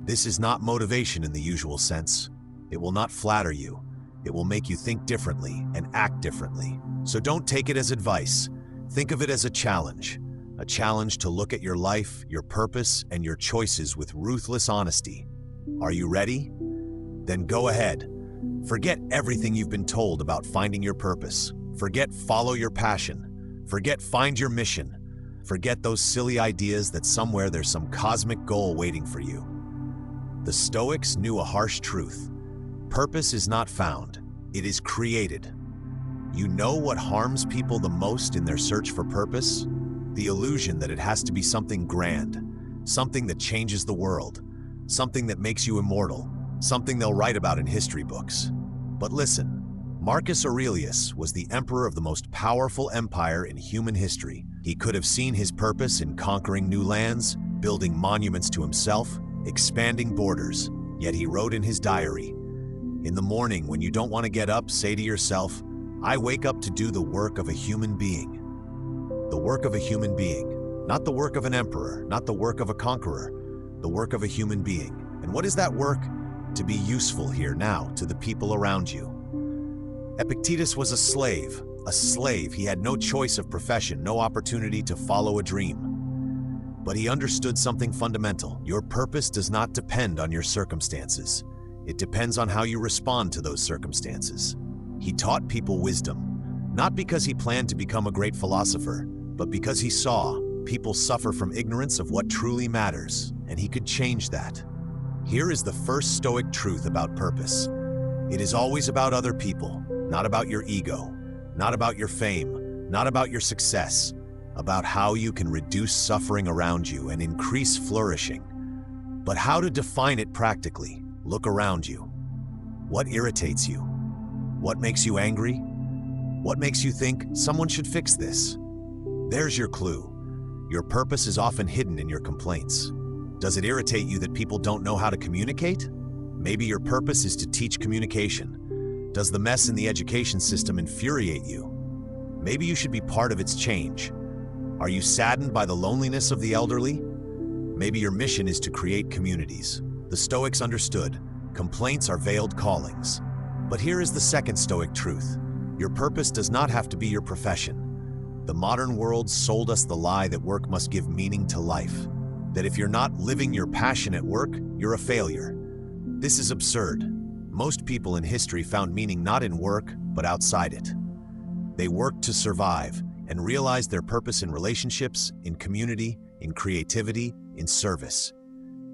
This is not motivation in the usual sense. It will not flatter you. It will make you think differently and act differently. So don't take it as advice. Think of it as a challenge to look at your life, your purpose, and your choices with ruthless honesty. Are you ready? Then go ahead. Forget everything you've been told about finding your purpose. Forget follow your passion. Forget find your mission. Forget those silly ideas that somewhere there's some cosmic goal waiting for you. The Stoics knew a harsh truth. Purpose is not found, it is created. You know what harms people the most in their search for purpose? The illusion that it has to be something grand, something that changes the world, something that makes you immortal, something they'll write about in history books. But listen, Marcus Aurelius was the emperor of the most powerful empire in human history. He could have seen his purpose in conquering new lands, building monuments to himself, expanding borders. Yet he wrote in his diary, "In the morning when you don't want to get up, say to yourself, I wake up to do the work of a human being." The work of a human being, not the work of an emperor, not the work of a conqueror, the work of a human being. And what is that work? To be useful here now to the people around you. Epictetus was a slave. He had no choice of profession, no opportunity to follow a dream. But he understood something fundamental. Your purpose does not depend on your circumstances. It depends on how you respond to those circumstances. He taught people wisdom, not because he planned to become a great philosopher, but because he saw people suffer from ignorance of what truly matters, and he could change that. Here is the first Stoic truth about purpose. It is always about other people, not about your ego, not about your fame, not about your success, about how you can reduce suffering around you and increase flourishing. But how to define it practically? Look around you. What irritates you? What makes you angry? What makes you think someone should fix this? There's your clue. Your purpose is often hidden in your complaints. Does it irritate you that people don't know how to communicate? Maybe your purpose is to teach communication. Does the mess in the education system infuriate you? Maybe you should be part of its change. Are you saddened by the loneliness of the elderly? Maybe your mission is to create communities. The Stoics understood, complaints are veiled callings. But here is the second Stoic truth. Your purpose does not have to be your profession. The modern world sold us the lie that work must give meaning to life. That if you're not living your passion at work, you're a failure. This is absurd. Most people in history found meaning not in work, but outside it. They worked to survive and realized their purpose in relationships, in community, in creativity, in service.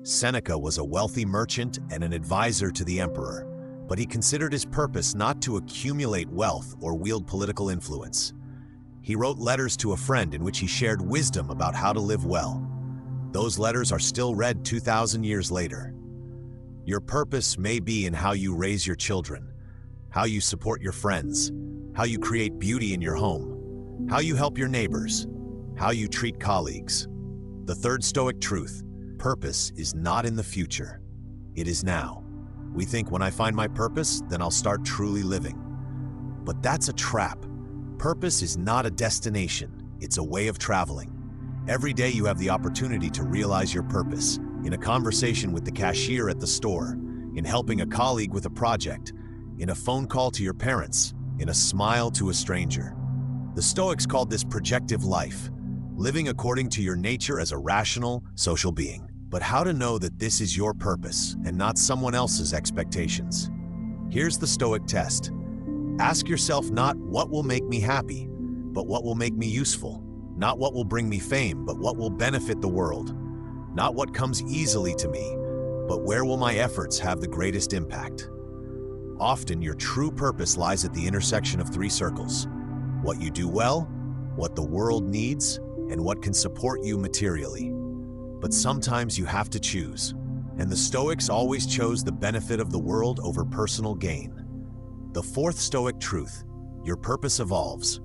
Seneca was a wealthy merchant and an advisor to the emperor, but he considered his purpose not to accumulate wealth or wield political influence. He wrote letters to a friend in which he shared wisdom about how to live well. Those letters are still read 2,000 years later. Your purpose may be in how you raise your children, how you support your friends, how you create beauty in your home, how you help your neighbors, how you treat colleagues. The third Stoic truth, purpose is not in the future. It is now. We think when I find my purpose, then I'll start truly living. But that's a trap. Purpose is not a destination, it's a way of traveling. Every day you have the opportunity to realize your purpose, in a conversation with the cashier at the store, in helping a colleague with a project, in a phone call to your parents, in a smile to a stranger. The Stoics called this projective life, living according to your nature as a rational, social being. But how to know that this is your purpose and not someone else's expectations? Here's the Stoic test. Ask yourself not what will make me happy, but what will make me useful. Not what will bring me fame, but what will benefit the world. Not what comes easily to me, but where will my efforts have the greatest impact? Often your true purpose lies at the intersection of three circles: what you do well, what the world needs, and what can support you materially. But sometimes you have to choose, and the Stoics always chose the benefit of the world over personal gain. The fourth Stoic truth, your purpose evolves.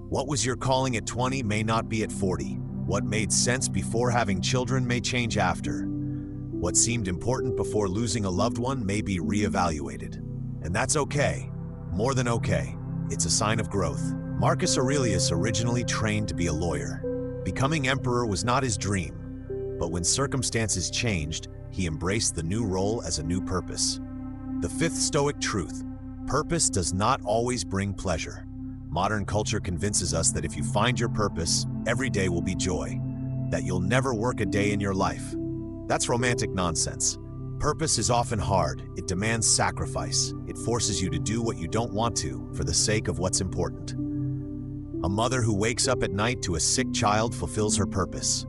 What was your calling at 20 may not be at 40. What made sense before having children may change after. What seemed important before losing a loved one may be reevaluated. And that's okay, more than okay. It's a sign of growth. Marcus Aurelius originally trained to be a lawyer. Becoming emperor was not his dream, but when circumstances changed, he embraced the new role as a new purpose. The fifth Stoic truth: purpose does not always bring pleasure. Modern culture convinces us that if you find your purpose, every day will be joy, that you'll never work a day in your life. That's romantic nonsense. Purpose is often hard. It demands sacrifice. It forces you to do what you don't want to for the sake of what's important. A mother who wakes up at night to a sick child fulfills her purpose.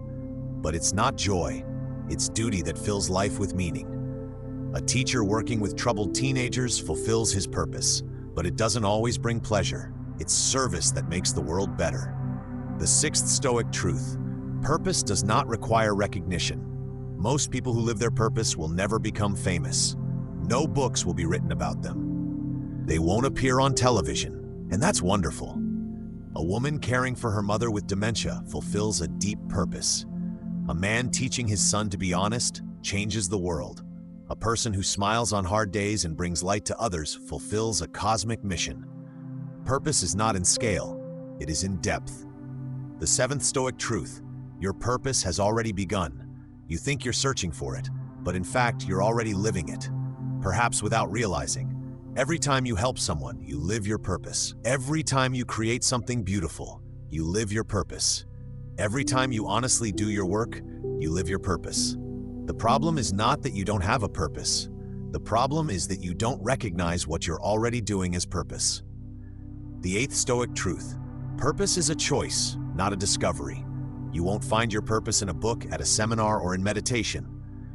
But it's not joy, it's duty that fills life with meaning. A teacher working with troubled teenagers fulfills his purpose, but it doesn't always bring pleasure. It's service that makes the world better. The sixth Stoic truth: purpose does not require recognition. Most people who live their purpose will never become famous. No books will be written about them. They won't appear on television, and that's wonderful. A woman caring for her mother with dementia fulfills a deep purpose. A man teaching his son to be honest changes the world. A person who smiles on hard days and brings light to others fulfills a cosmic mission. Purpose is not in scale, it is in depth. The seventh Stoic truth: your purpose has already begun. You think you're searching for it, but in fact, you're already living it, perhaps without realizing. Every time you help someone, you live your purpose. Every time you create something beautiful, you live your purpose. Every time you honestly do your work, you live your purpose. The problem is not that you don't have a purpose. The problem is that you don't recognize what you're already doing as purpose. The eighth Stoic truth: purpose is a choice, not a discovery. You won't find your purpose in a book, at a seminar, or in meditation.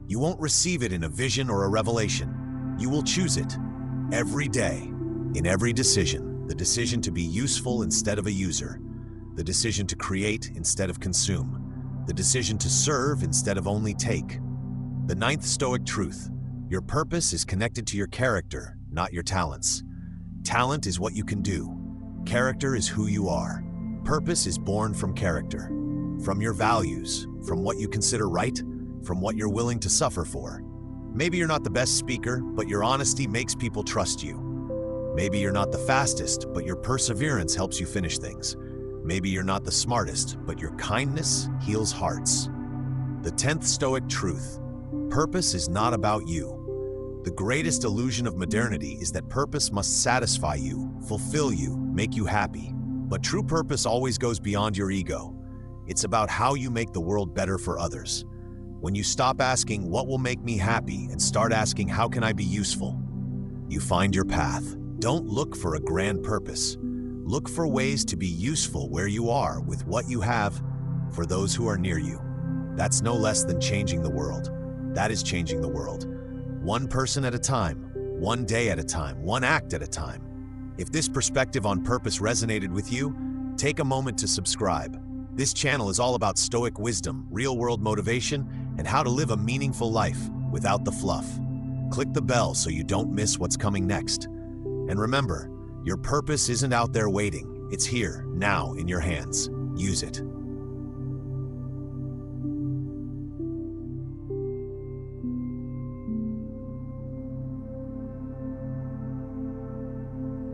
You won't receive it in a vision or a revelation. You will choose it every day, in every decision. The decision to be useful instead of a user. The decision to create instead of consume. The decision to serve instead of only take. The ninth Stoic truth: your purpose is connected to your character, not your talents. Talent is what you can do. Character is who you are. Purpose is born from character, from your values, from what you consider right, from what you're willing to suffer for. Maybe you're not the best speaker, but your honesty makes people trust you. Maybe you're not the fastest, but your perseverance helps you finish things. Maybe you're not the smartest, but your kindness heals hearts. The 10th Stoic truth: purpose is not about you. The greatest illusion of modernity is that purpose must satisfy you, fulfill you, make you happy. But true purpose always goes beyond your ego. It's about how you make the world better for others. When you stop asking, what will make me happy, and start asking, how can I be useful, you find your path. Don't look for a grand purpose. Look for ways to be useful where you are with what you have for those who are near you. That's no less than changing the world. That is changing the world. One person at a time, one day at a time, one act at a time. If this perspective on purpose resonated with you, take a moment to subscribe. This channel is all about Stoic wisdom, real-world motivation, and how to live a meaningful life without the fluff. Click the bell so you don't miss what's coming next. And remember, your purpose isn't out there waiting. It's here, now, in your hands. Use it.